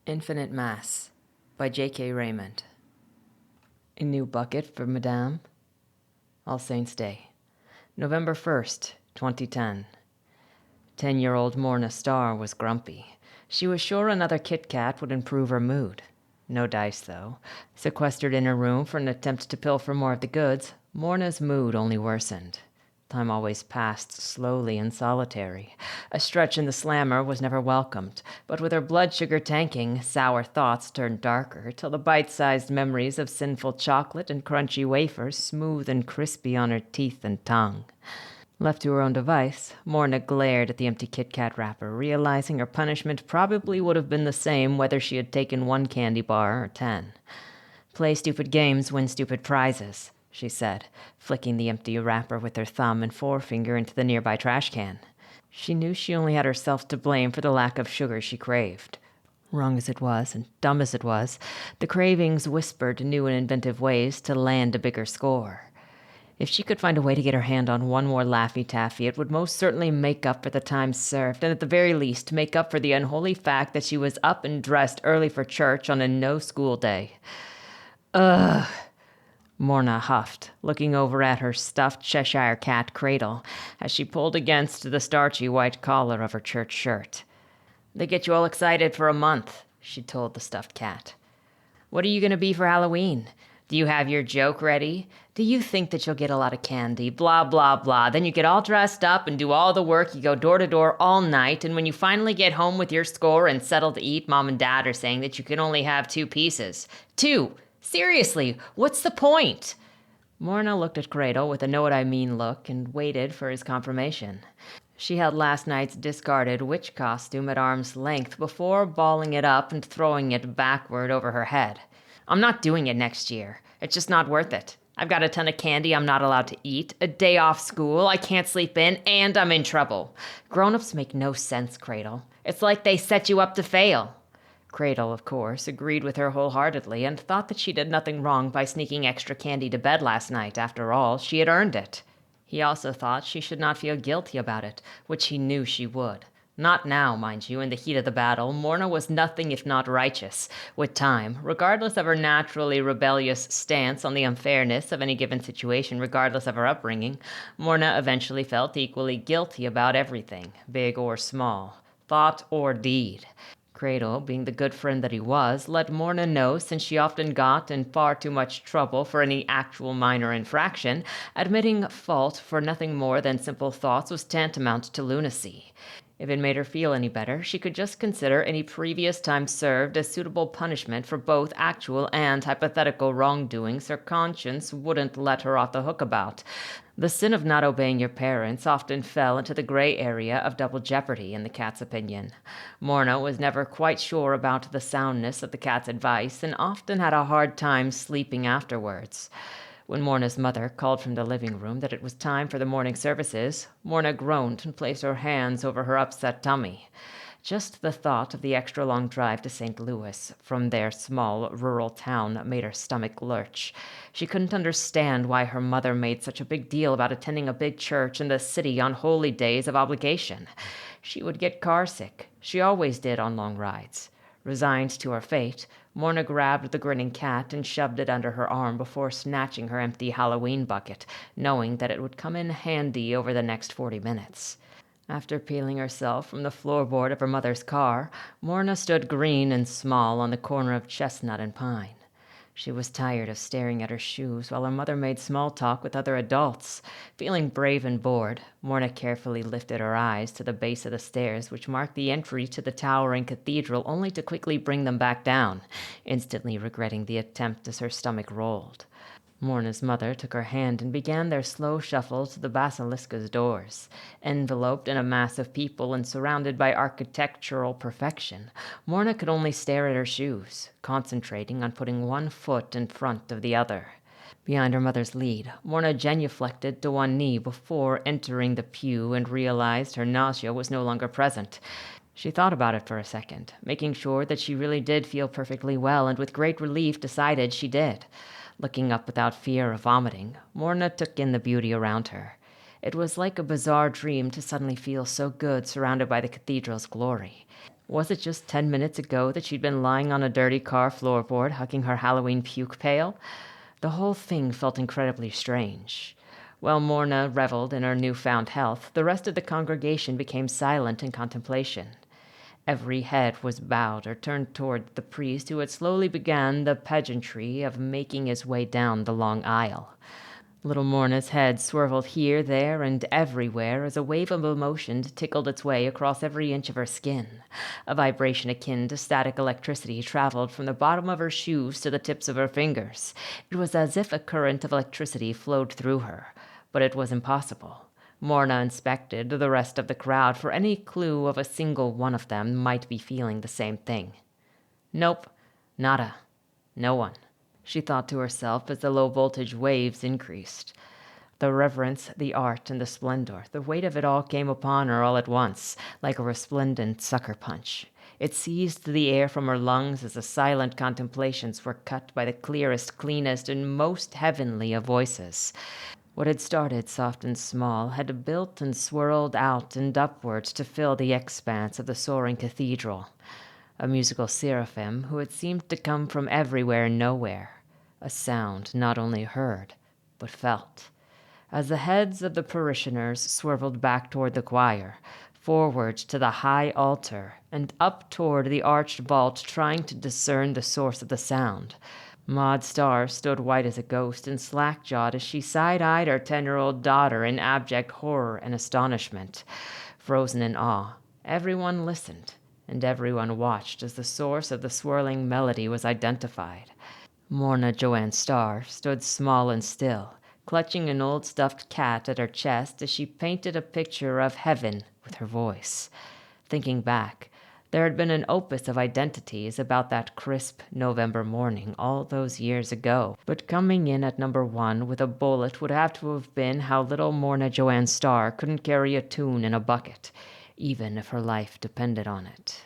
Infinite Mass by J.K. Raymond. A new bucket for Madame. All Saints' Day, November 1st, 2010. 10-year-old Morna Starr was grumpy. She was sure another Kit Kat would improve her mood. No dice, though. Sequestered in her room for an attempt to pilfer more of the goods, Morna's mood only worsened. Time always passed slowly and solitary. A stretch in the slammer was never welcomed, but with her blood sugar tanking, sour thoughts turned darker, till the bite-sized memories of sinful chocolate and crunchy wafers smooth and crispy on her teeth and tongue. Left to her own device, Morna glared at the empty Kit Kat wrapper, realizing her punishment probably would have been the same whether she had taken one candy bar or 10. Play stupid games, win stupid prizes, she said, flicking the empty wrapper with her thumb and forefinger into the nearby trash can. She knew she only had herself to blame for the lack of sugar she craved. Wrong as it was, and dumb as it was, the cravings whispered new and inventive ways to land a bigger score. If she could find a way to get her hand on one more Laffy Taffy, it would most certainly make up for the time served, and at the very least make up for the unholy fact that she was up and dressed early for church on a no-school day. Ugh, Morna huffed, looking over at her stuffed Cheshire cat Cradle as she pulled against the starchy white collar of her church shirt. They get you all excited for a month, she told the stuffed cat. What are you going to be for Halloween? Do you have your joke ready? Do you think that you'll get a lot of candy? Blah, blah, blah. Then you get all dressed up and do all the work. You go door to door all night. And when you finally get home with your score and settle to eat, Mom and Dad are saying that you can only have 2 pieces. 2! Seriously, what's the point? Morna looked at Cradle with a know-what-I-mean look and waited for his confirmation. She held last night's discarded witch costume at arm's length before balling it up and throwing it backward over her head. I'm not doing it next year. It's just not worth it. I've got a ton of candy I'm not allowed to eat, a day off school I can't sleep in, and I'm in trouble. Grown-ups make no sense, Cradle. It's like they set you up to fail. Cradle, of course, agreed with her wholeheartedly and thought that she did nothing wrong by sneaking extra candy to bed last night. After all, she had earned it. He also thought she should not feel guilty about it, which he knew she would. Not now, mind you, in the heat of the battle. Morna was nothing if not righteous. With time, regardless of her naturally rebellious stance on the unfairness of any given situation, regardless of her upbringing, Morna eventually felt equally guilty about everything, big or small, thought or deed. Cradle, being the good friend that he was, let Morna know, since she often got in far too much trouble for any actual minor infraction, admitting fault for nothing more than simple thoughts was tantamount to lunacy. If it made her feel any better, she could just consider any previous time served as suitable punishment for both actual and hypothetical wrongdoings her conscience wouldn't let her off the hook about. The sin of not obeying your parents often fell into the gray area of double jeopardy, in the cat's opinion. Morna was never quite sure about the soundness of the cat's advice and often had a hard time sleeping afterwards. When Morna's mother called from the living room that it was time for the morning services, Morna groaned and placed her hands over her upset tummy. Just the thought of the extra-long drive to St. Louis from their small rural town made her stomach lurch. She couldn't understand why her mother made such a big deal about attending a big church in the city on holy days of obligation. She would get carsick. She always did on long rides. Resigned to her fate, Morna grabbed the grinning cat and shoved it under her arm before snatching her empty Halloween bucket, knowing that it would come in handy over the next 40 minutes. After peeling herself from the floorboard of her mother's car, Morna stood green and small on the corner of Chestnut and Pine. She was tired of staring at her shoes while her mother made small talk with other adults. Feeling brave and bored, Morna carefully lifted her eyes to the base of the stairs which marked the entry to the towering cathedral, only to quickly bring them back down, instantly regretting the attempt as her stomach rolled. Morna's mother took her hand and began their slow shuffle to the basilica's doors. Enveloped in a mass of people and surrounded by architectural perfection, Morna could only stare at her shoes, concentrating on putting one foot in front of the other. Behind her mother's lead, Morna genuflected to one knee before entering the pew and realized her nausea was no longer present. She thought about it for a second, making sure that she really did feel perfectly well, and with great relief decided she did. Looking up without fear of vomiting, Morna took in the beauty around her. It was like a bizarre dream to suddenly feel so good surrounded by the cathedral's glory. Was it just 10 minutes ago that she'd been lying on a dirty car floorboard hugging her Halloween puke pail? The whole thing felt incredibly strange. While Morna reveled in her newfound health, the rest of the congregation became silent in contemplation. Every head was bowed or turned toward the priest who had slowly begun the pageantry of making his way down the long aisle. Little Morna's head swiveled here, there, and everywhere as a wave of emotion tickled its way across every inch of her skin. A vibration akin to static electricity traveled from the bottom of her shoes to the tips of her fingers. It was as if a current of electricity flowed through her, but it was impossible. Morna inspected the rest of the crowd for any clue of a single one of them might be feeling the same thing. Nope, nada, no one, she thought to herself as the low-voltage waves increased. The reverence, the art, and the splendor, the weight of it all came upon her all at once, like a resplendent sucker punch. It seized the air from her lungs as the silent contemplations were cut by the clearest, cleanest, and most heavenly of voices. What had started soft and small had built and swirled out and upwards to fill the expanse of the soaring cathedral. A musical seraphim who had seemed to come from everywhere and nowhere. A sound not only heard, but felt. As the heads of the parishioners swiveled back toward the choir, forward to the high altar, and up toward the arched vault trying to discern the source of the sound, Maud Starr stood white as a ghost and slack-jawed as she side-eyed her 10-year-old daughter in abject horror and astonishment. Frozen in awe, everyone listened, and everyone watched as the source of the swirling melody was identified. Morna Joanne Starr stood small and still, clutching an old stuffed cat at her chest as she painted a picture of heaven with her voice. Thinking back, there had been an opus of identities about that crisp November morning all those years ago, but coming in at number 1 with a bullet would have to have been how little Morna Joanne Starr couldn't carry a tune in a bucket, even if her life depended on it.